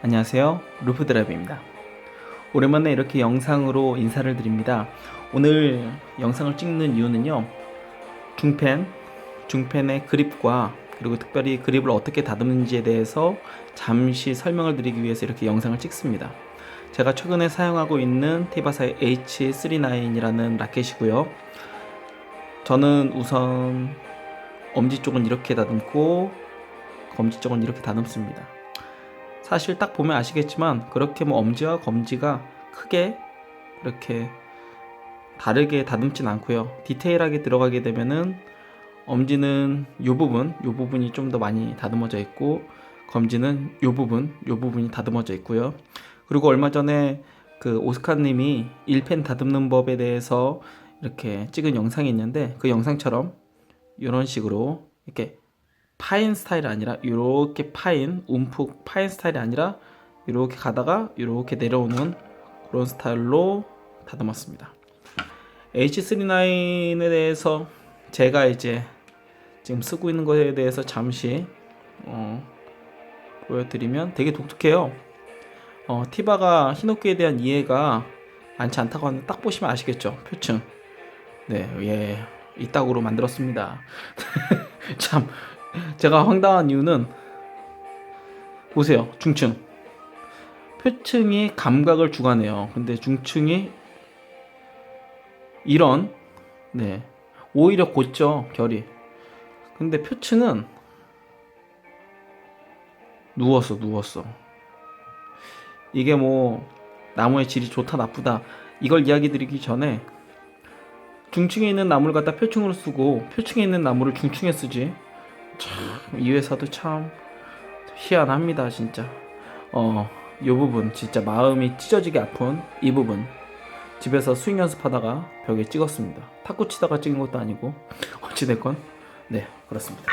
안녕하세요, 루프드라이브입니다. 오랜만에 이렇게 영상으로 인사를 드립니다. 오늘 영상을 찍는 이유는요, 중펜의 그립과 그리고 특별히 그립을 어떻게 다듬는지에 대해서 잠시 설명을 드리기 위해서 이렇게 영상을 찍습니다. 제가 최근에 사용하고 있는 티바사의 H39이라는 라켓이고요. 저는 우선 엄지 쪽은 이렇게 다듬고 검지 쪽은 이렇게 다듬습니다. 사실 딱 보면 아시겠지만 그렇게 뭐 엄지와 검지가 크게 이렇게 다르게 다듬진 않고요. 디테일하게 들어가게 되면은 엄지는 요 부분이 좀 더 많이 다듬어져 있고, 검지는 요 부분이 다듬어져 있고요. 그리고 얼마 전에 그 오스카님이 1펜 다듬는 법에 대해서 이렇게 찍은 영상이 있는데, 그 영상처럼 이런 식으로 이렇게 파인 스타일이 아니라 이렇게 움푹 파인 스타일이 아니라 이렇게 가다가 이렇게 내려오는 그런 스타일로 다듬었습니다. H39에 대해서 제가 이제 지금 쓰고 있는 것에 대해서 잠시 보여드리면 되게 독특해요. 티바가 히노키에 대한 이해가 많지 않다고 하는데 딱 보시면 아시겠죠? 표층. 네, 예, 이따구로 만들었습니다. 참, 제가 황당한 이유는 보세요. 중층 표층이 감각을 주관해요. 근데 중층이 이런, 네, 오히려 곧죠, 결이. 근데 표층은 누웠어. 이게 뭐 나무의 질이 좋다 나쁘다 이걸 이야기 드리기 전에, 중층에 있는 나무를 갖다 표층으로 쓰고 표층에 있는 나무를 중층에 쓰지, 참, 이 회사도 참 희한합니다, 진짜. 이 부분 진짜 마음이 찢어지게 아픈 이 부분, 집에서 스윙 연습하다가 벽에 찍었습니다. 탁구 치다가 찍은 것도 아니고 어찌됐건 네, 그렇습니다.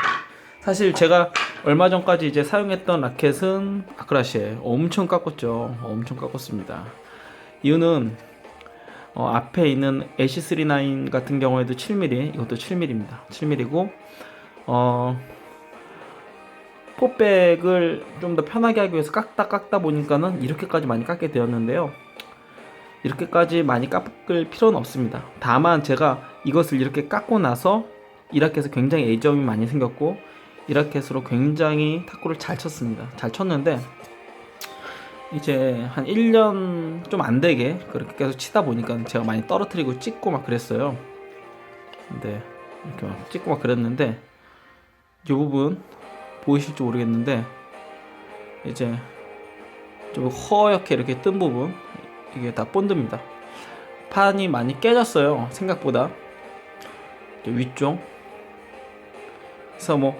사실 제가 얼마 전까지 이제 사용했던 라켓은 아크라시에 엄청 깎았습니다. 이유는 앞에 있는 H39 같은 경우에도 7mm, 이것도 7mm입니다. 7mm고 포백을 좀 더 편하게 하기 위해서 깎다 보니까는 이렇게까지 많이 깎게 되었는데요. 이렇게까지 많이 깎을 필요는 없습니다. 다만 제가 이것을 이렇게 깎고 나서 이 라켓에 굉장히 애정이 많이 생겼고, 이 라켓으로 굉장히 탁구를 잘 쳤습니다. 잘 쳤는데 이제 한 1년 좀 안 되게 그렇게 계속 치다 보니까 제가 많이 떨어뜨리고 찍고 막 그랬어요. 근데 이렇게 막 찍고 막 그랬는데, 이 부분 보이실지 모르겠는데 이제 좀 허옇게 이렇게 뜬 부분, 이게 다 본드입니다. 판이 많이 깨졌어요, 생각보다. 위쪽. 그래서 뭐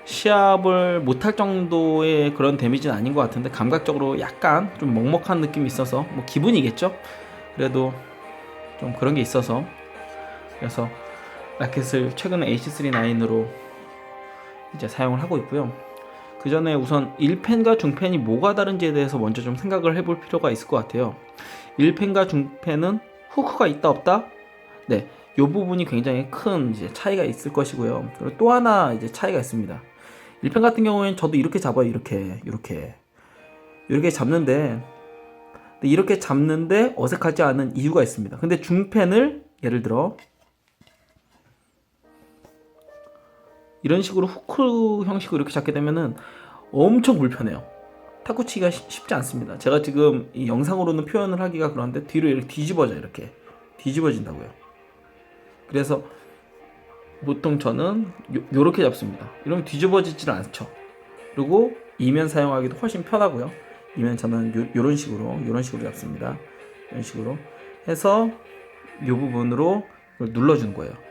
시합을 못할 정도의 그런 데미지는 아닌 것 같은데, 감각적으로 약간 좀 먹먹한 느낌이 있어서, 뭐 기분이겠죠. 그래도 좀 그런 게 있어서, 그래서 라켓을 최근에 H39으로 이제 사용을 하고 있고요. 그 전에 우선 1펜과 중펜이 뭐가 다른지에 대해서 먼저 좀 생각을 해볼 필요가 있을 것 같아요. 1펜과 중펜은 후크가 있다 없다? 네, 이 부분이 굉장히 큰 이제 차이가 있을 것이고요. 그리고 또 하나 이제 차이가 있습니다. 1펜 같은 경우에는 저도 이렇게 잡아요. 이렇게 잡는데, 이렇게 잡는데 어색하지 않은 이유가 있습니다. 근데 중펜을 예를 들어 이런 식으로 후크 형식으로 이렇게 잡게 되면은 엄청 불편해요. 탁구 치기가 쉽지 않습니다. 제가 지금 이 영상으로는 표현을 하기가 그런데 뒤로 이렇게 이렇게 뒤집어진다고요. 그래서 보통 저는 요렇게 잡습니다. 이러면 뒤집어지질 않죠. 그리고 이면 사용하기도 훨씬 편하고요. 이면 저는 요런 식으로 잡습니다. 이런 식으로 해서 요 부분으로 눌러주는 거예요.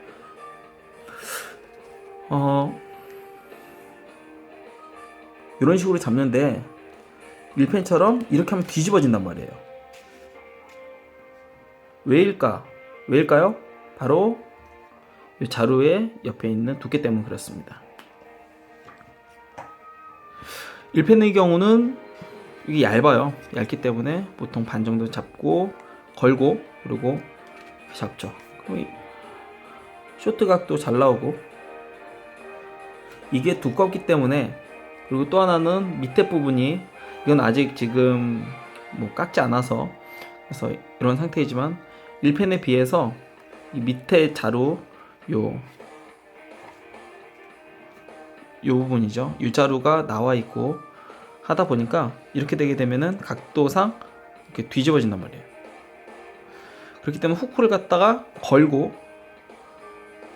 이런 식으로 잡는데 1펜처럼 이렇게 하면 뒤집어진단 말이에요. 왜일까요? 바로 이 자루의 옆에 있는 두께 때문에 그렇습니다. 1펜의 경우는 이게 얇아요. 얇기 때문에 보통 반 정도 잡고 걸고 그리고 잡죠. 그럼 쇼트 각도 잘 나오고, 이게 두껍기 때문에. 그리고 또 하나는 밑에 부분이 이건 아직 지금 뭐 깎지 않아서 그래서 이런 상태이지만 1펜에 비해서 이 밑에 자루 요 부분이죠. 이 자루가 나와 있고 하다 보니까 이렇게 되게 되면은 각도상 이렇게 뒤집어진단 말이에요. 그렇기 때문에 후크를 갖다가 걸고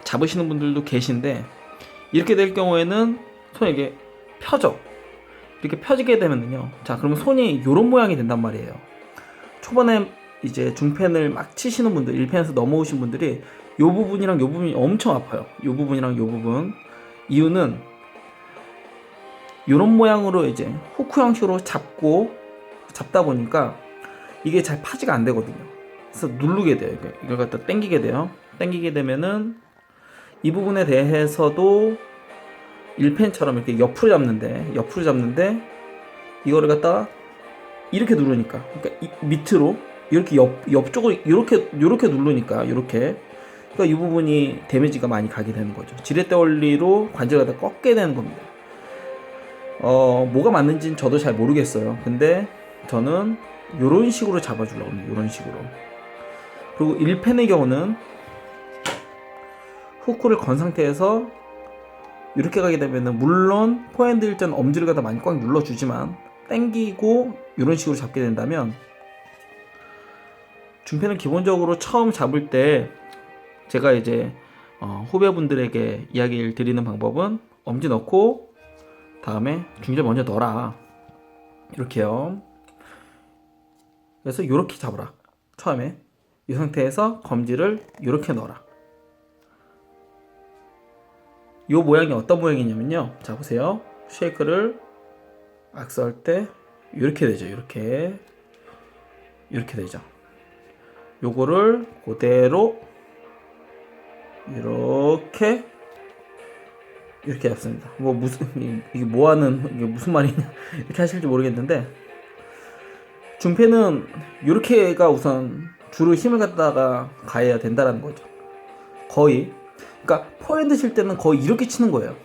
잡으시는 분들도 계신데 이렇게 될 경우에는 손이 이렇게 펴져. 이렇게 펴지게 되면요. 자, 그러면 손이 이런 모양이 된단 말이에요. 초반에 이제 중펜을 막 치시는 분들, 1펜에서 넘어오신 분들이 이 부분이랑 이 부분이 엄청 아파요. 이 부분이랑 이 부분. 이유는 이런 모양으로 이제 후크 형식으로 잡다 보니까 이게 잘 파지가 안 되거든요. 그래서 누르게 돼요. 이걸 갖다 당기게 돼요. 당기게 되면은 이 부분에 대해서도 1펜처럼 이렇게 옆으로 잡는데 이거를 갖다가 이렇게 누르니까, 그러니까 이 밑으로 이렇게 옆쪽으로 이렇게 누르니까 그러니까 이 부분이 데미지가 많이 가게 되는 거죠. 지렛대 원리로 관절을 갖다 꺾게 되는 겁니다. 뭐가 맞는지는 저도 잘 모르겠어요. 근데 저는 이런 식으로 잡아주려고 합니다. 이런 식으로. 그리고 1펜의 경우는 후크를 건 상태에서 이렇게 가게 되면은 물론 포핸드 일전 엄지를 갖다 많이 꽉 눌러주지만 당기고 이런 식으로 잡게 된다면 중펜은 기본적으로 처음 잡을 때 제가 이제 후배분들에게 이야기를 드리는 방법은 엄지 넣고 다음에 중지를 먼저 넣어라. 이렇게요. 그래서 이렇게 잡으라. 처음에 이 상태에서 검지를 이렇게 넣어라. 이 모양이 어떤 모양이냐면요. 자, 보세요. 쉐이크를 악수할 때 이렇게 되죠. 이렇게 되죠. 요거를 그대로 이렇게 잡습니다. 이게 무슨 말이냐 이렇게 하실지 모르겠는데 중펜은 이렇게가 우선 주로 힘을 갖다가 가해야 된다라는 거죠. 거의. 그러니까 포핸드 칠 때는 거의 이렇게 치는 거예요.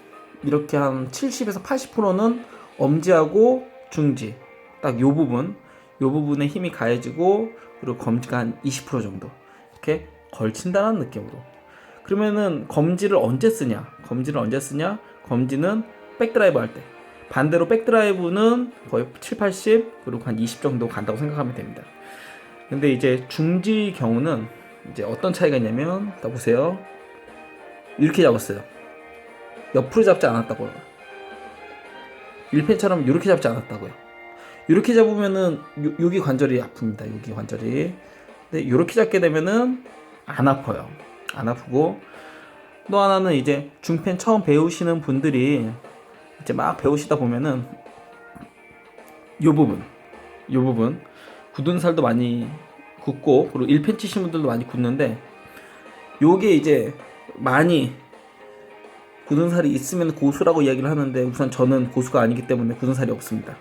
이렇게 한 70에서 80%는 엄지하고 중지 딱 요 부분에 힘이 가해지고 그리고 검지가 한 20% 정도 이렇게 걸친다는 느낌으로. 그러면은 검지를 언제 쓰냐? 검지는 백드라이브 할 때. 반대로 백드라이브는 거의 7, 80 그리고 한 20 정도 간다고 생각하면 됩니다. 근데 이제 중지 경우는 이제 어떤 차이가 있냐면 딱 보세요. 이렇게 잡았어요. 옆으로 잡지 않았다고요. 1펜처럼 이렇게 잡지 않았다고요. 이렇게 잡으면은 여기 관절이 아픕니다. 여기 관절이. 근데 이렇게 잡게 되면은 안 아파요. 안 아프고 또 하나는 이제 중펜 처음 배우시는 분들이 이제 막 배우시다 보면은 이 부분 굳은 살도 많이 굳고 그리고 1펜 치시는 분들도 많이 굳는데 요게 이제 많이 굳은 살이 있으면 고수라고 이야기를 하는데 우선 저는 고수가 아니기 때문에 굳은 살이 없습니다.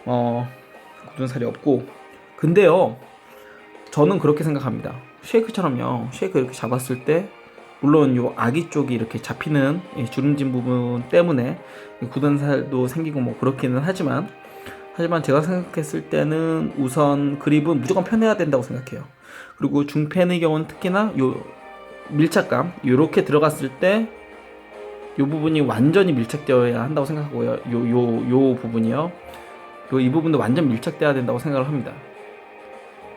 굳은 살이 없고 근데요 저는 그렇게 생각합니다. 쉐이크처럼요. 쉐이크 이렇게 잡았을 때 물론 요 아기 쪽이 이렇게 잡히는 주름진 부분 때문에 굳은 살도 생기고 뭐 그렇기는 하지만 제가 생각했을 때는 우선 그립은 무조건 편해야 된다고 생각해요. 그리고 중펜의 경우는 특히나 요 밀착감 요렇게 들어갔을 때 요 부분이 완전히 밀착되어야 한다고 생각하고요. 요 부분이요. 이 부분도 완전 밀착돼야 된다고 생각을 합니다.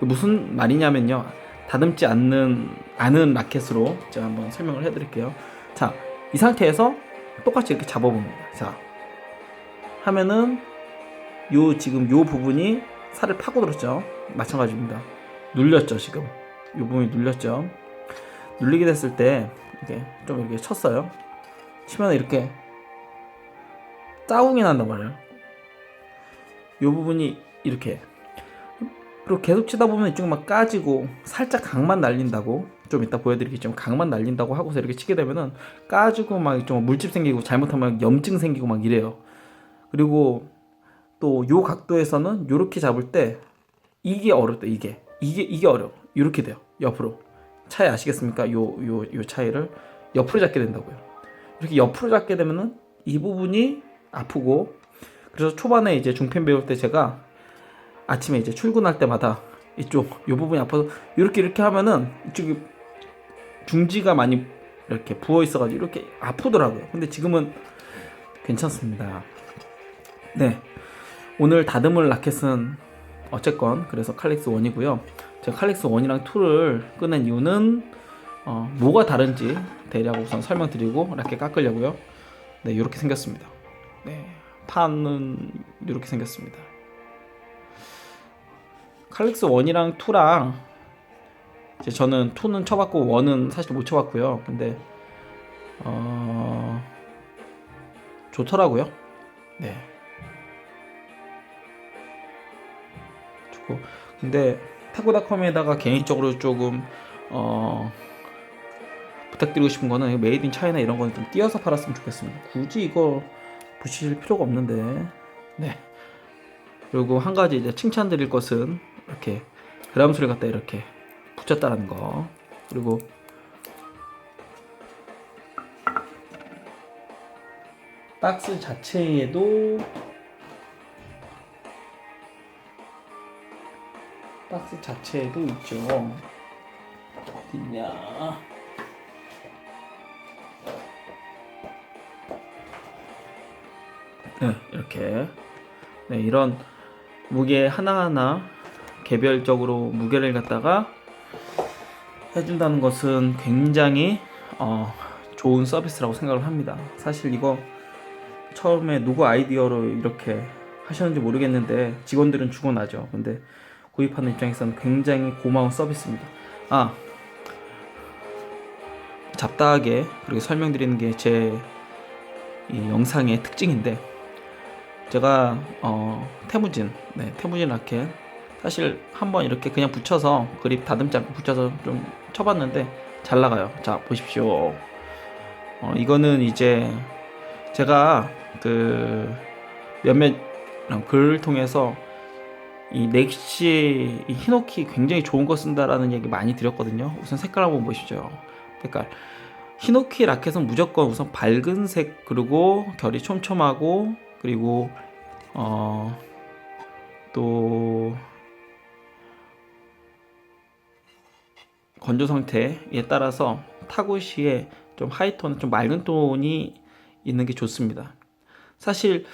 무슨 말이냐면요. 다듬지 않은 라켓으로 제가 한번 설명을 해드릴게요. 자, 이 상태에서 똑같이 이렇게 잡아봅니다. 자, 하면은 지금 요 부분이 살을 파고들었죠. 마찬가지입니다. 눌렸죠, 지금. 요 부분이 눌렸죠. 눌리게 됐을 때 이렇게 좀 이렇게 쳤어요. 치면 이렇게 짜웅이 난단 말이에요. 요 부분이 이렇게. 그리고 계속 치다 보면 이쪽 막 까지고 살짝 각만 날린다고 좀 이따 보여드리겠지만 각만 날린다고 하고서 이렇게 치게 되면은 까지고 막 좀 물집 생기고 잘못하면 염증 생기고 막 이래요. 그리고 또 요 각도에서는 요렇게 잡을 때 이게 어렵다. 이게 어려워. 이렇게 돼요. 옆으로. 차이 아시겠습니까? 요 차이를 옆으로 잡게 된다고요. 이렇게 옆으로 잡게 되면은 이 부분이 아프고 그래서 초반에 이제 중펜 배울 때 제가 아침에 이제 출근할 때마다 이쪽 요 부분이 아파서 이렇게 하면은 이쪽이 중지가 많이 이렇게 부어 있어가지고 이렇게 아프더라고요. 근데 지금은 괜찮습니다. 네, 오늘 다듬을 라켓은 어쨌건 그래서 칼릭스 1이고요. 제가 칼릭스 1이랑 2를 꺼낸 이유는 뭐가 다른지 대략 우선 설명드리고 라켓 깎으려고요. 네, 이렇게 생겼습니다. 네, 판은 이렇게 생겼습니다. 칼릭스 1이랑 2랑 이제 저는 2는 쳐봤고 1은 사실 못 쳐봤고요. 근데 좋더라고요. 네, 좋고. 근데 타구닷컴에다가 개인적으로 조금 부탁드리고 싶은 거는 메이드 인 차이나 이런 거는 좀 띄어서 팔았으면 좋겠습니다. 굳이 이거 붙이실 필요가 없는데. 네. 그리고 한 가지 이제 칭찬드릴 것은 이렇게 그람수를 갖다 이렇게 붙였다는 거. 그리고 박스 자체에도 있죠. 어딨냐? 네, 이렇게. 네, 이런 무게 하나하나 개별적으로 무게를 갖다가 해준다는 것은 굉장히 좋은 서비스라고 생각을 합니다. 사실 이거 처음에 누구 아이디어로 이렇게 하셨는지 모르겠는데 직원들은 죽어나죠. 근데 구입하는 입장에서는 굉장히 고마운 서비스입니다. 잡다하게 그렇게 설명드리는 게 제 이 영상의 특징인데, 제가 태무진 라켓 사실 한번 이렇게 그냥 붙여서 그립 다듬지 않고 붙여서 좀 쳐봤는데 잘 나가요. 자, 보십시오. 이거는 이제 제가 그 몇몇 글을 통해서 이 넥시 이 히노키 굉장히 좋은 거 쓴다라는 얘기 많이 드렸거든요. 우선 색깔 한번 보시죠. 색깔. 히노키 라켓은 무조건 우선 밝은 색, 그리고 결이 촘촘하고, 그리고 또 건조 상태에 따라서 타구 시에 좀 하이톤, 좀 맑은 톤이 있는 게 좋습니다. 사실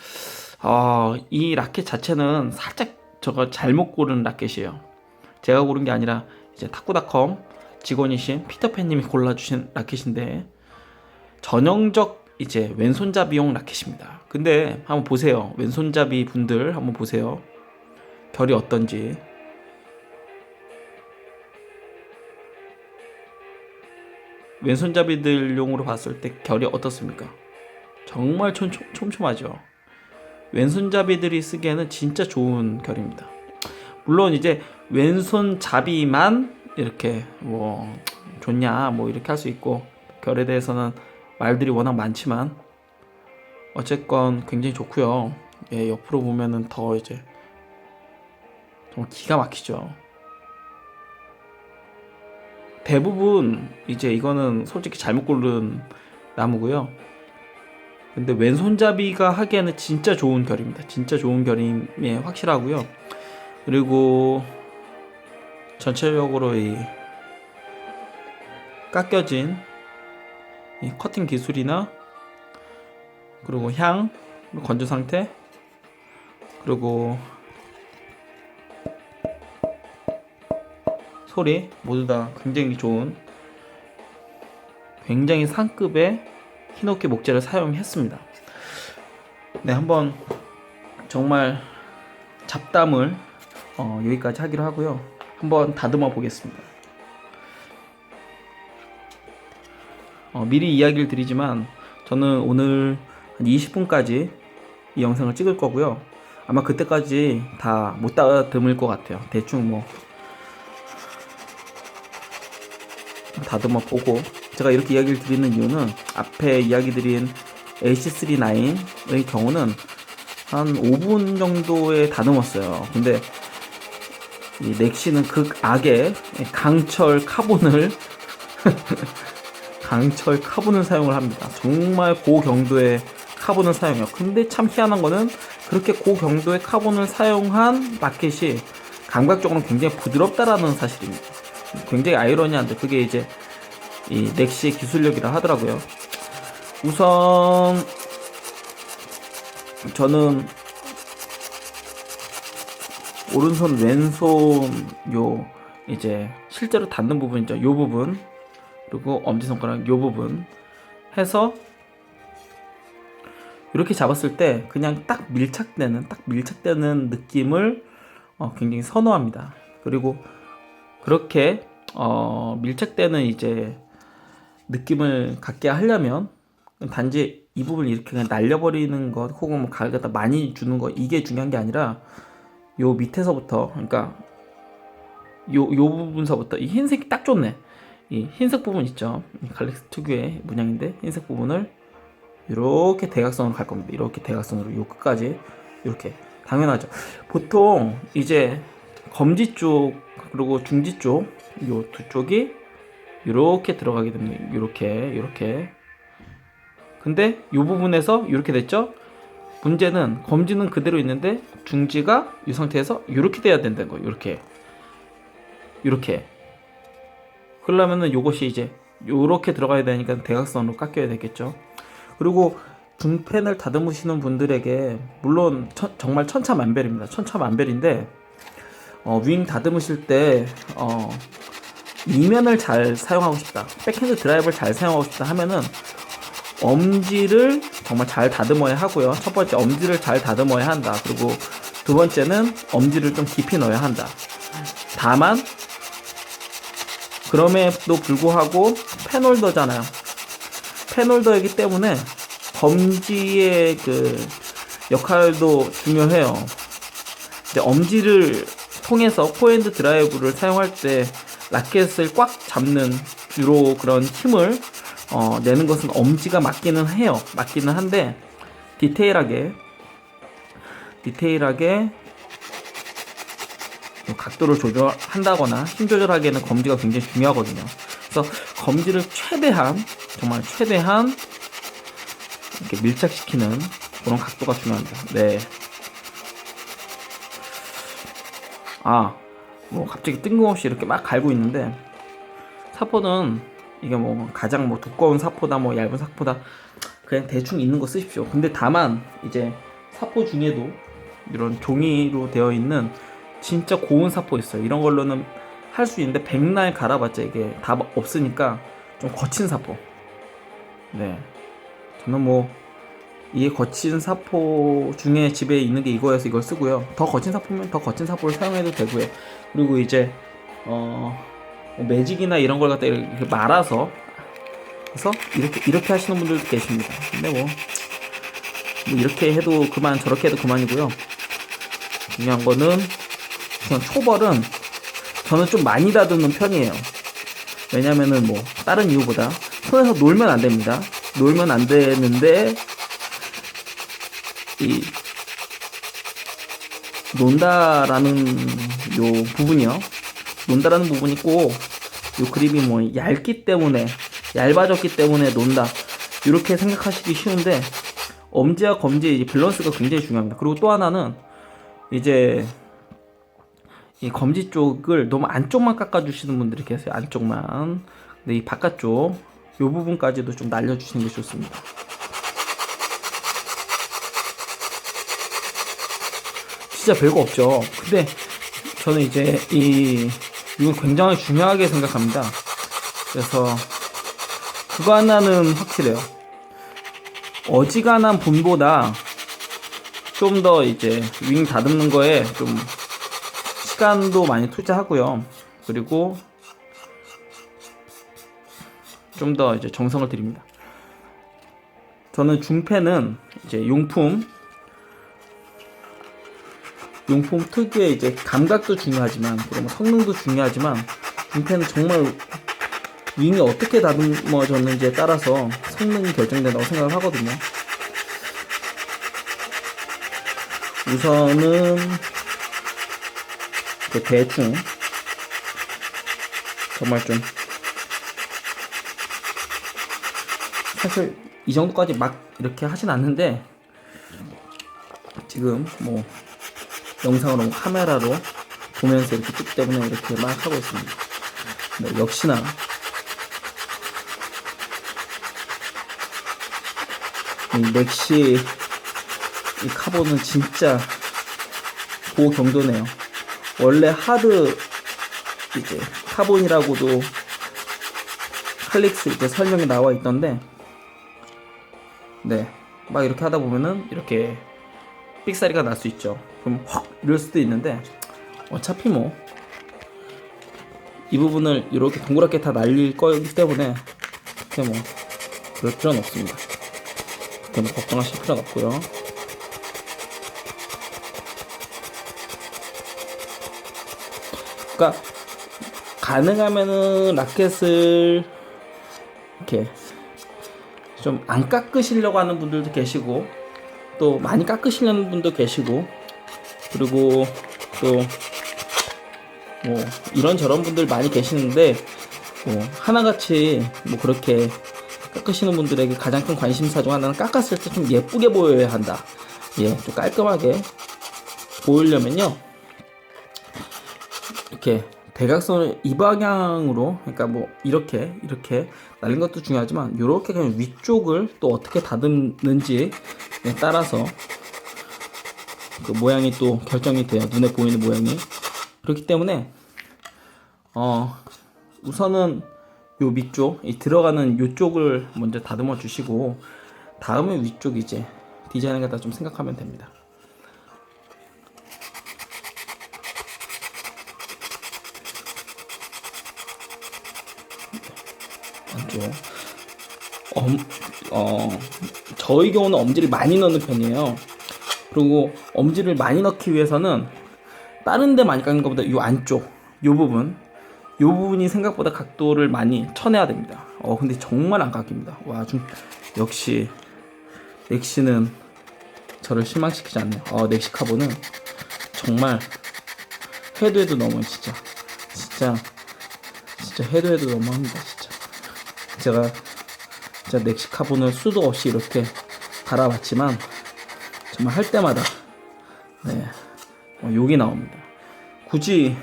이 라켓 자체는 살짝 저거 잘못 고른 라켓이에요. 제가 고른 게 아니라 이제 타쿠닷컴 직원이신 피터팬님이 골라주신 라켓인데, 전형적 이제 왼손잡이용 라켓입니다. 근데 한번 보세요. 왼손잡이 분들 한번 보세요. 결이 어떤지. 왼손잡이들용으로 봤을 때 결이 어떻습니까? 정말 촘촘하죠. 왼손잡이들이 쓰기에는 진짜 좋은 결입니다. 물론 이제 왼손잡이만 이렇게 뭐 좋냐 뭐 이렇게 할 수 있고, 결에 대해서는 말들이 워낙 많지만 어쨌건 굉장히 좋고요. 예, 옆으로 보면은 더 이제 정말 기가 막히죠. 대부분 이제 이거는 솔직히 잘못 고른 나무고요. 근데 왼손잡이가 하기에는 진짜 좋은 결입니다. 진짜 좋은 결임이 확실하고요. 그리고 전체적으로 이 깎여진 이 커팅 기술이나, 그리고 향, 건조 상태, 그리고 소리 모두 다 굉장히 좋은, 굉장히 상급의 히노키 목재를 사용했습니다. 네, 한번 정말 잡담을 여기까지 하기로 하고요. 한번 다듬어 보겠습니다. 미리 이야기를 드리지만 저는 오늘 한 20분까지 이 영상을 찍을 거고요. 아마 그때까지 다 못 다듬을 것 같아요. 대충 뭐 다듬어 보고, 제가 이렇게 이야기를 드리는 이유는 앞에 이야기 드린 AC39의 경우는 한 5분 정도에 다듬었어요. 근데 이 넥시는 극악의 강철 카본을 사용을 합니다. 정말 고경도의 카본을 사용해요. 근데 참 희한한 거는 그렇게 고경도의 카본을 사용한 라켓이 감각적으로는 굉장히 부드럽다라는 사실입니다. 굉장히 아이러니한데 그게 이제 이 넥시의 기술력이라 하더라고요. 우선 저는 오른손 왼손 요 이제 실제로 닿는 부분이죠. 요 부분 그리고 엄지손가락 요 부분 해서 이렇게 잡았을 때 그냥 딱 밀착되는 느낌을 굉장히 선호합니다. 그리고 그렇게 밀착되는 이제 느낌을 갖게 하려면 단지 이 부분을 이렇게 그냥 날려버리는 것 혹은 뭐 가격에다 많이 주는 것 이게 중요한 게 아니라 요 밑에서부터 그러니까 요 부분서부터 이 흰색이 딱 좋네. 이 흰색 부분 있죠. 갈릭스 특유의 문양인데 흰색 부분을 이렇게 대각선으로 갈 겁니다. 이렇게 대각선으로 요 끝까지 이렇게 당연하죠. 보통 이제 검지 쪽 그리고 중지 쪽 요 두 쪽이 이렇게 들어가게 됩니다. 이렇게. 근데 이 부분에서 이렇게 됐죠? 문제는 검지는 그대로 있는데 중지가 이 상태에서 이렇게 돼야 된다는 거예요. 이렇게. 그러려면은 요것이 이제 이렇게 들어가야 되니까 대각선으로 깎여야 되겠죠. 그리고 중펜을 다듬으시는 분들에게 물론 정말 천차만별입니다. 천차만별인데 윙 다듬으실 때 이면을 잘 사용하고 싶다, 백핸드 드라이브를 잘 사용하고 싶다 하면은 엄지를 정말 잘 다듬어야 하고요. 첫 번째 엄지를 잘 다듬어야 한다. 그리고 두 번째는 엄지를 좀 깊이 넣어야 한다. 다만 그럼에도 불구하고 펜홀더잖아요. 펜홀더이기 때문에 검지의 그 역할도 중요해요. 이제 엄지를 통해서 포핸드 드라이브를 사용할 때 라켓을 꽉 잡는 주로 그런 힘을 내는 것은 엄지가 맞기는 해요. 맞기는 한데 디테일하게 각도를 조절한다거나 힘 조절하기에는 검지가 굉장히 중요하거든요. 그래서 검지를 정말 최대한 이렇게 밀착시키는 그런 각도가 중요합니다. 네. 뭐 갑자기 뜬금없이 이렇게 막 갈고 있는데 사포는 이게 뭐 가장 뭐 두꺼운 사포다 뭐 얇은 사포다 그냥 대충 있는 거 쓰십시오. 근데 다만 이제 사포 중에도 이런 종이로 되어 있는 진짜 고운 사포 있어요. 이런 걸로는 할 수 있는데 백날 갈아봤자 이게 다 없으니까 좀 거친 사포. 네. 저는 뭐 이게 거친 사포 중에 집에 있는 게 이거여서 이걸 쓰고요. 더 거친 사포면 더 거친 사포를 사용해도 되고요. 그리고 이제 매직이나 이런 걸 갖다 이렇게 말아서 그래서 이렇게 하시는 분들도 계십니다. 근데 뭐 이렇게 해도 그만 저렇게 해도 그만이고요. 중요한 거는 그냥 초벌은 저는 좀 많이 다듬는 편이에요. 왜냐면은 뭐 다른 이유보다 손에서 놀면 안 됩니다. 놀면 안 되는데 이 논다라는 요 부분이요. 논다라는 부분이 꼭 요 그립이 뭐 얇기 때문에 얇아졌기 때문에 논다 이렇게 생각하시기 쉬운데 엄지와 검지의 밸런스가 굉장히 중요합니다. 그리고 또 하나는 이제 이 검지 쪽을 너무 안쪽만 깎아주시는 분들이 계세요. 안쪽만. 근데 이 바깥쪽 요 부분까지도 좀 날려주시는 게 좋습니다. 진짜 별거 없죠. 근데 저는 이제 이걸 굉장히 중요하게 생각합니다. 그래서 그거 하나는 확실해요. 어지간한 분보다 좀 더 이제 윙 다듬는 거에 좀 시간도 많이 투자하고요. 그리고 좀 더 이제 정성을 들입니다. 저는 중펜은 이제 용품 특유의 이제 감각도 중요하지만 그리고 성능도 중요하지만 중펜은 정말 윙이 어떻게 다듬어졌는지에 따라서 성능이 결정된다고 생각을 하거든요. 우선은 대충 정말 좀 사실 이 정도까지 막 이렇게 하진 않는데 지금 뭐 영상으로 카메라로 보면서 이렇게 찍기 때문에 이렇게 막 하고 있습니다. 네, 역시나 이 넥시 이 카본은 진짜 고경도네요. 원래 하드 이제 카본이라고도 칼릭스 이제 설명이 나와 있던데, 네, 막 이렇게 하다 보면은 이렇게 삑사리가 날 수 있죠. 그럼 확 이럴 수도 있는데 어차피 뭐 이 부분을 이렇게 동그랗게 다 날릴 거기 때문에 그렇게 뭐 그럴 필요는 없습니다. 그렇게 뭐 걱정하실 필요는 없고요. 그러니까 가능하면은 라켓을 이렇게 좀 안 깎으시려고 하는 분들도 계시고, 또 많이 깎으시려는 분도 계시고, 그리고 또 뭐 이런저런 분들 많이 계시는데, 뭐 하나같이 뭐 그렇게 깎으시는 분들에게 가장 큰 관심사 중 하나는 깎았을 때 좀 예쁘게 보여야 한다. 예, 좀 깔끔하게 보이려면요, 이렇게 대각선을 이 방향으로, 그러니까 뭐 이렇게 날린 것도 중요하지만 이렇게 그냥 위쪽을 또 어떻게 다듬는지에 따라서 그 모양이 또 결정이 돼요. 눈에 보이는 모양이. 그렇기 때문에 우선은 요 밑쪽, 이 들어가는 요쪽을 먼저 다듬어 주시고, 다음에 위쪽 이제 디자인을 갖다 좀 생각하면 됩니다. 안쪽. 저희 경우는 엄지를 많이 넣는 편이에요. 그리고 엄지를 많이 넣기 위해서는 다른 데 많이 깎는 것보다 요 안쪽, 요 부분이 생각보다 각도를 많이 쳐내야 됩니다. 근데 정말 안 깎입니다. 와, 좀 역시 넥시는 저를 실망시키지 않네요. 넥시 카본은 정말 해도 너무 진짜 해도 너무합니다. 제가 넥시 카본을 수도 없이 이렇게 갈아봤지만 정말 할 때마다 네, 욕이 나옵니다. 굳이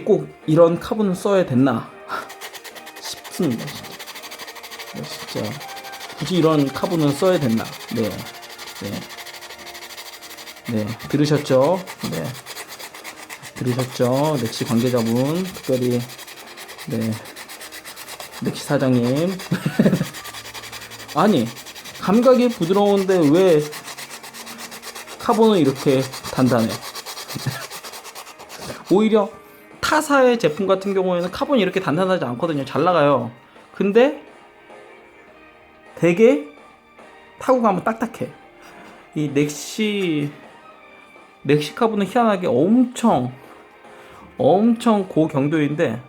꼭 이런 카본을 써야 됐나 싶습니다. 진짜 굳이 이런 카본을 써야 됐나. 네, 들으셨죠? 네, 들으셨죠? 넥시 관계자분, 특별히 네, 넥시 사장님. 아니, 감각이 부드러운데 왜 카본은 이렇게 단단해? 오히려 타사의 제품 같은 경우에는 카본이 이렇게 단단하지 않거든요. 잘 나가요. 근데 되게 타고 가면 딱딱해. 이 넥시 카본은 희한하게 엄청 고경도인데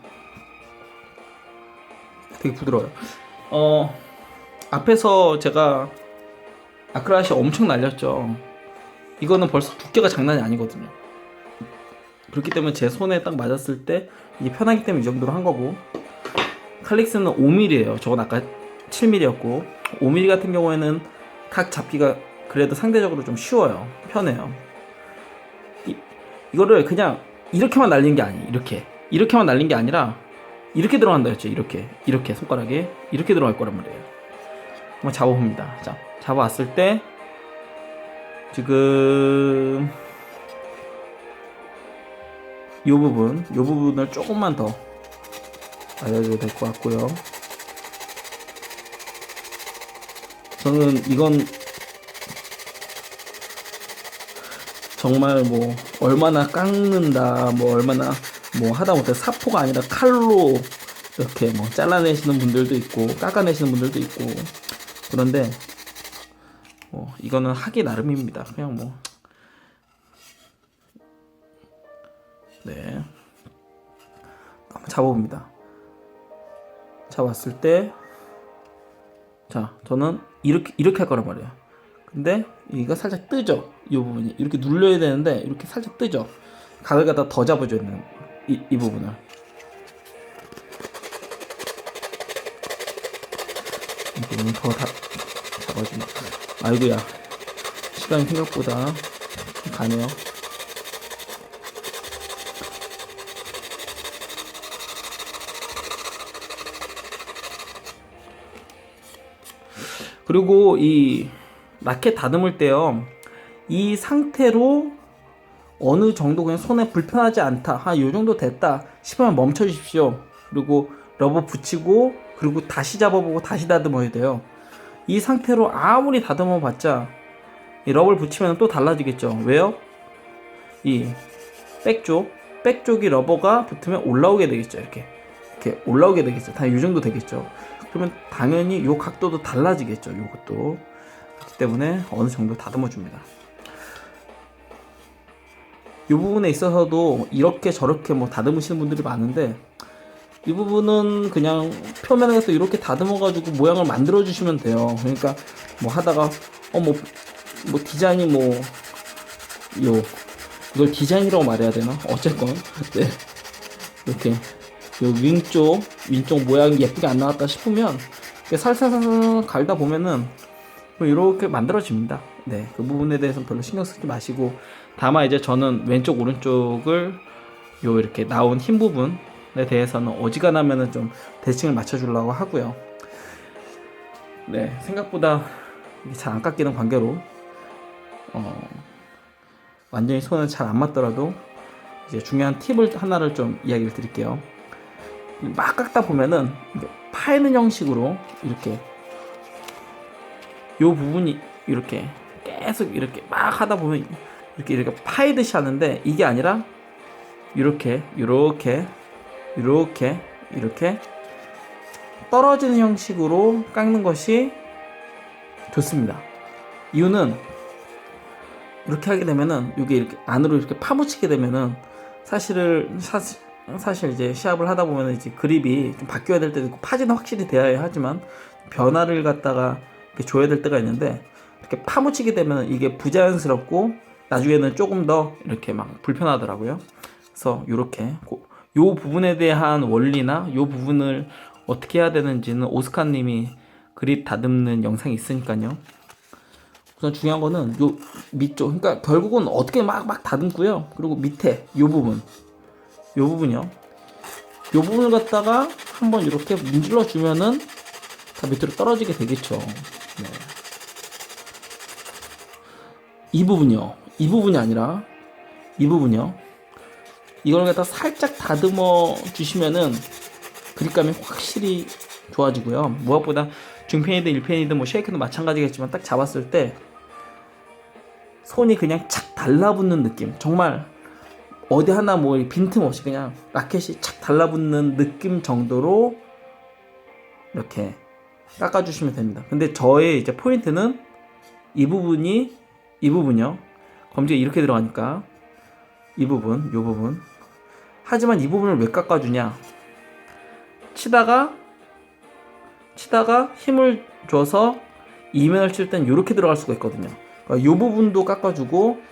되게 부드러워요. 앞에서 제가 아크라시 엄청 날렸죠. 이거는 벌써 두께가 장난이 아니거든요. 그렇기 때문에 제 손에 딱 맞았을 때 이게 편하기 때문에 이 정도로 한 거고, 칼릭스는 5mm예요. 저건 아까 7mm였고, 5mm 같은 경우에는 각 잡기가 그래도 상대적으로 좀 쉬워요. 편해요. 이거를 그냥 이렇게만 날린 게 아니에요. 이렇게만 날린 게 아니라 이렇게 들어간다 했죠. 이렇게 손가락에 이렇게 들어갈 거란 말이에요. 한번 잡아봅니다. 자, 잡아왔을 때 지금 이 부분을 조금만 더 알려줘도 될 것 같고요. 저는 이건 정말 뭐 얼마나 깎는다, 뭐 얼마나 뭐 하다못해 사포가 아니라 칼로 이렇게 뭐 잘라내시는 분들도 있고 깎아내시는 분들도 있고, 그런데 뭐 이거는 하기 나름입니다. 그냥 뭐 네, 한번 잡아봅니다. 잡았을 때, 자, 저는 이렇게 할 거란 말이에요. 근데 이거 살짝 뜨죠. 이 부분이 이렇게 눌러야 되는데 이렇게 살짝 뜨죠. 각을 갖다 더 잡아줘야 되는 이 부분을. 부분은 더 잡아주면. 아이고야, 시간이 생각보다 가네요. 그리고 이 라켓 다듬을 때요, 이 상태로 어느 정도 그냥 손에 불편하지 않다, 한 요 정도 됐다 싶으면 멈춰 주십시오. 그리고 러버 붙이고, 그리고 다시 잡아보고 다시 다듬어야 돼요. 이 상태로 아무리 다듬어 봤자 이 러버를 붙이면 또 달라지겠죠. 왜요? 이 백쪽이 러버가 붙으면 올라오게 되겠죠. 이렇게 올라오게 되겠죠. 다 이 정도 되겠죠. 그러면 당연히 이 각도도 달라지겠죠. 이것도. 그렇기 때문에 어느 정도 다듬어 줍니다. 이 부분에 있어서도 이렇게 저렇게 뭐 다듬으시는 분들이 많은데, 이 부분은 그냥 표면에서 이렇게 다듬어 가지고 모양을 만들어 주시면 돼요. 그러니까 뭐 하다가 뭐 디자인이 이걸 디자인이라고 말해야 되나? 어쨌건 네, 이렇게 요 윙쪽 모양이 예쁘게 안 나왔다 싶으면 살살살살 갈다 보면은 뭐 이렇게 만들어집니다. 네, 그 부분에 대해서는 별로 신경 쓰지 마시고, 다만 이제 저는 왼쪽 오른쪽을 이렇게 나온 흰 부분에 대해서는 어지간하면은 좀 대칭을 맞춰주려고 하고요. 네, 생각보다 잘 안 깎이는 관계로 완전히 손은 잘 안 맞더라도 이제 중요한 팁을 하나를 좀 이야기를 드릴게요. 막 깎다 보면은 파이는 형식으로 이렇게 요 부분이 이렇게 계속 이렇게 막 하다 보면 이렇게 파이듯이 하는데, 이게 아니라 이렇게 떨어지는 형식으로 깎는 것이 좋습니다. 이유는 이렇게 하게 되면은 이게 이렇게 안으로 이렇게 파묻히게 되면은 사실 이제 시합을 하다 보면 이제 그립이 좀 바뀌어야 될 때도 있고, 파지는 확실히 되어야 하지만 변화를 갖다가 이렇게 줘야 될 때가 있는데, 이렇게 파묻히게 되면 이게 부자연스럽고 나중에는 조금 더 이렇게 막 불편하더라고요. 그래서 이렇게 요 부분에 대한 원리나 요 부분을 어떻게 해야 되는지는 오스카님이 그립 다듬는 영상이 있으니까요. 우선 중요한 거는 요 밑쪽, 그러니까 결국은 어떻게 막 다듬고요. 그리고 밑에 요 부분이요. 요 부분을 갖다가 한번 이렇게 문질러 주면은 다 밑으로 떨어지게 되겠죠. 네. 이 부분이 아니라 이 부분이요. 이걸 갖다 살짝 다듬어 주시면은 그립감이 확실히 좋아지고요. 무엇보다 중펜이든 1펜이든 뭐 쉐이크도 마찬가지겠지만 딱 잡았을 때 손이 그냥 착 달라붙는 느낌, 정말 어디 하나 뭐 빈틈없이 그냥 라켓이 착 달라붙는 느낌 정도로 이렇게 깎아주시면 됩니다. 근데 저의 이제 포인트는 이 부분이요. 검지가 이렇게 들어가니까 요 부분. 하지만 이 부분을 왜 깎아주냐? 치다가 힘을 줘서 이면을 칠 땐 이렇게 들어갈 수가 있거든요. 그러니까 이 부분도 깎아주고,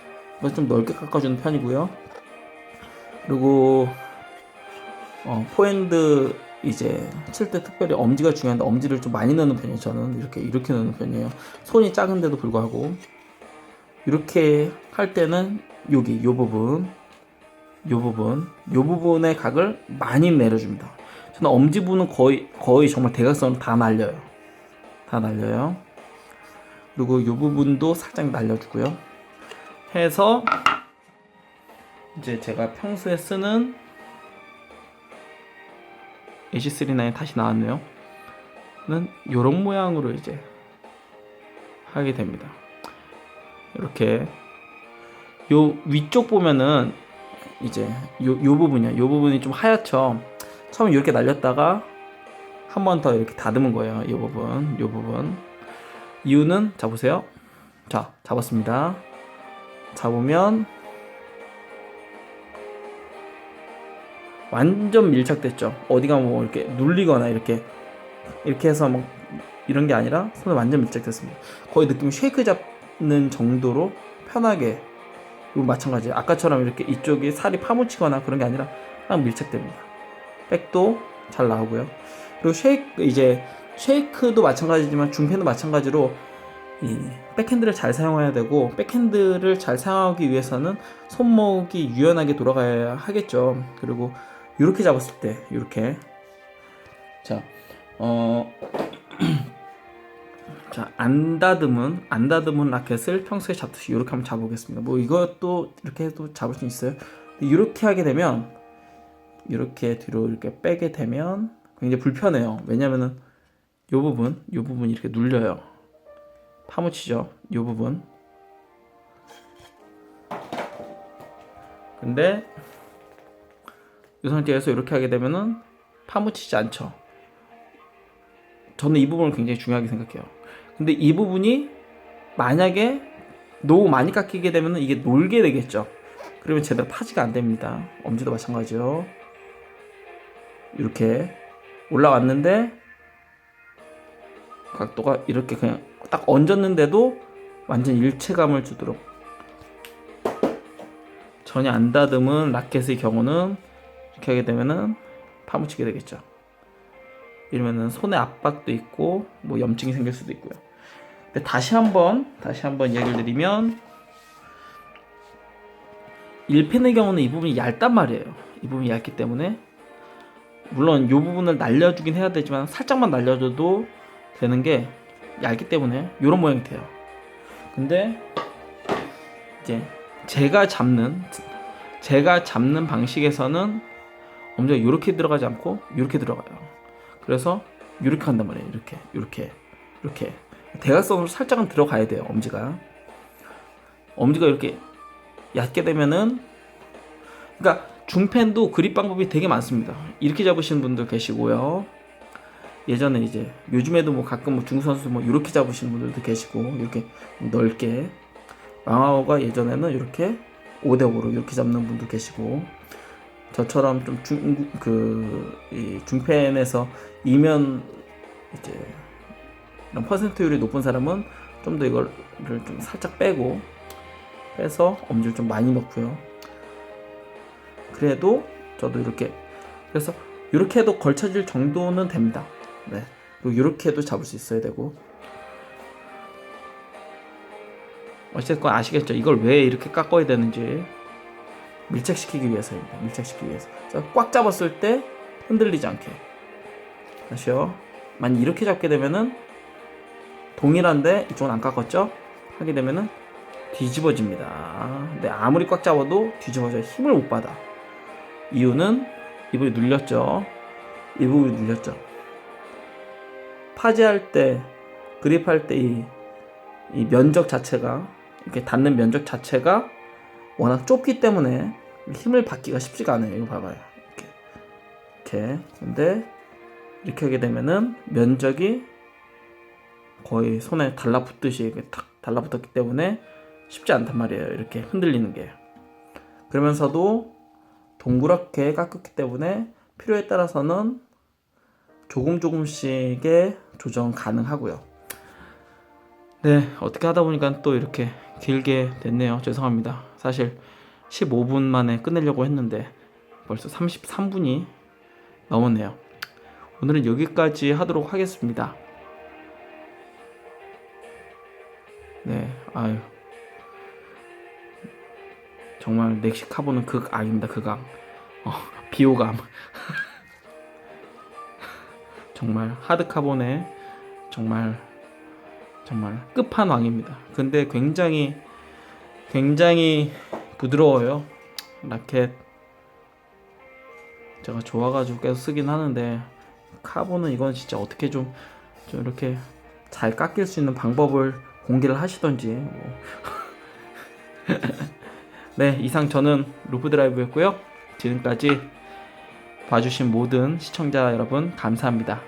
좀 넓게 깎아주는 편이고요. 그리고 포핸드 이제 칠 때 특별히 엄지가 중요한데 엄지를 좀 많이 넣는 편이에요. 저는 이렇게 넣는 편이에요. 손이 작은데도 불구하고 이렇게 할 때는 요 부분의 각을 많이 내려줍니다. 저는 엄지 부분은 거의 정말 대각선으로 다 날려요. 그리고 이 부분도 살짝 날려주고요. 해서 이제 제가 평소에 쓰는 AC39 다시 나왔네요. 는 요런 모양으로 이제 하게 됩니다. 이렇게 요 위쪽 보면은 이제 요 부분이 좀 하얗죠. 처음에 이렇게 날렸다가 한 번 더 이렇게 다듬은 거예요. 요 부분. 이유는, 자 보세요. 자, 잡았습니다. 잡으면 완전 밀착됐죠. 어디가 뭐 이렇게 눌리거나 이렇게 해서 막 이런 게 아니라 손에 완전 밀착됐습니다. 거의 느낌이 쉐이크 잡는 정도로 편하게. 이거 마찬가지. 아까처럼 이렇게 이쪽이 살이 파묻히거나 그런 게 아니라 딱 밀착됩니다. 백도 잘 나오고요. 그리고 쉐이크 이제 쉐이크도 마찬가지지만 중펜도 마찬가지로 이 백핸드를 잘 사용해야 되고, 백핸드를 잘 사용하기 위해서는 손목이 유연하게 돌아가야 하겠죠. 그리고 이렇게 잡았을 때 이렇게 자, 자, 안 다듬은 라켓을 평소에 잡듯이 이렇게 한번 잡아보겠습니다. 뭐 이것도 이렇게 해도 잡을 수 있어요. 이렇게 하게 되면, 이렇게 뒤로 이렇게 빼게 되면 굉장히 불편해요. 왜냐면은 이 부분 이렇게 눌려요. 파묻히죠, 이 부분. 근데 이 상태에서 이렇게 하게 되면은 파묻히지 않죠. 저는 이 부분을 굉장히 중요하게 생각해요. 근데 이 부분이 만약에 너무 많이 깎이게 되면 이게 놀게 되겠죠. 그러면 제대로 파지가 안 됩니다. 엄지도 마찬가지요. 이렇게 올라왔는데 각도가 이렇게 그냥 딱 얹었는데도 완전 일체감을 주도록, 전혀 안 다듬은 라켓의 경우는 이렇게 하게 되면은 파묻히게 되겠죠. 이러면은 손에 압박도 있고 뭐 염증이 생길 수도 있고요. 근데 다시 한번 이야기를 드리면, 1펜의 경우는 이 부분이 얇단 말이에요. 이 부분이 얇기 때문에 물론 이 부분을 날려주긴 해야 되지만 살짝만 날려줘도 되는 게 얇기 때문에 이런 모양이 돼요. 근데 이제 제가 잡는 방식에서는 엄지가 이렇게 들어가지 않고 이렇게 들어가요. 그래서 이렇게 한단 말이에요. 이렇게 대각선으로 살짝은 들어가야 돼요. 엄지가 이렇게 얕게 되면은, 그러니까 중펜도 그립 방법이 되게 많습니다. 이렇게 잡으시는 분들 계시고요. 예전에 이제 요즘에도 뭐 가끔 뭐 중국 선수 뭐 이렇게 잡으시는 분들도 계시고, 이렇게 넓게. 망하오가 예전에는 이렇게 5대5로 이렇게 잡는 분도 계시고, 저처럼 좀 이 중펜에서 이면 이제 이런 퍼센트율이 높은 사람은 좀 더 이거를 좀 살짝 빼서 엄지를 좀 많이 넣고요. 그래도 저도 이렇게, 그래서 이렇게 해도 걸쳐질 정도는 됩니다. 네. 그리고 이렇게 해도 잡을 수 있어야 되고. 어쨌건 아시겠죠? 이걸 왜 이렇게 깎아야 되는지. 밀착시키기 위해서입니다. 밀착시키기 위해서. 꽉 잡았을 때 흔들리지 않게. 다시요. 만약 이렇게 잡게 되면은 동일한데 이쪽은 안 깎았죠? 하게 되면은 뒤집어집니다. 근데 아무리 꽉 잡아도 뒤집어져 힘을 못 받아. 이유는 이 부분이 눌렸죠. 이 부분이 눌렸죠. 파지할 때, 그립할 때 이 면적 자체가, 이렇게 닿는 면적 자체가 워낙 좁기 때문에 힘을 받기가 쉽지가 않아요. 이거 봐봐요. 이렇게. 근데 이렇게 하게 되면은 면적이 거의 손에 달라붙듯이 이렇게 탁 달라붙었기 때문에 쉽지 않단 말이에요. 이렇게 흔들리는 게. 그러면서도 동그랗게 깎였기 때문에 필요에 따라서는 조금씩의 조정 가능하고요. 네, 어떻게 하다 보니까 또 이렇게 길게 됐네요. 죄송합니다. 사실 15분 만에 끝내려고 했는데 벌써 33분이 넘었네요. 오늘은 여기까지 하도록 하겠습니다. 네, 아유, 정말 넥시 카본은 극악입니다. 극악. 비호감. 정말 하드 카본의 정말 끝판왕입니다. 근데 굉장히 부드러워요. 라켓 제가 좋아가지고 계속 쓰긴 하는데, 카본은 이건 진짜 어떻게 좀 이렇게 잘 깎일 수 있는 방법을 공개를 하시던지 뭐. 네, 이상 저는 루프드라이브였고요. 지금까지 봐주신 모든 시청자 여러분 감사합니다.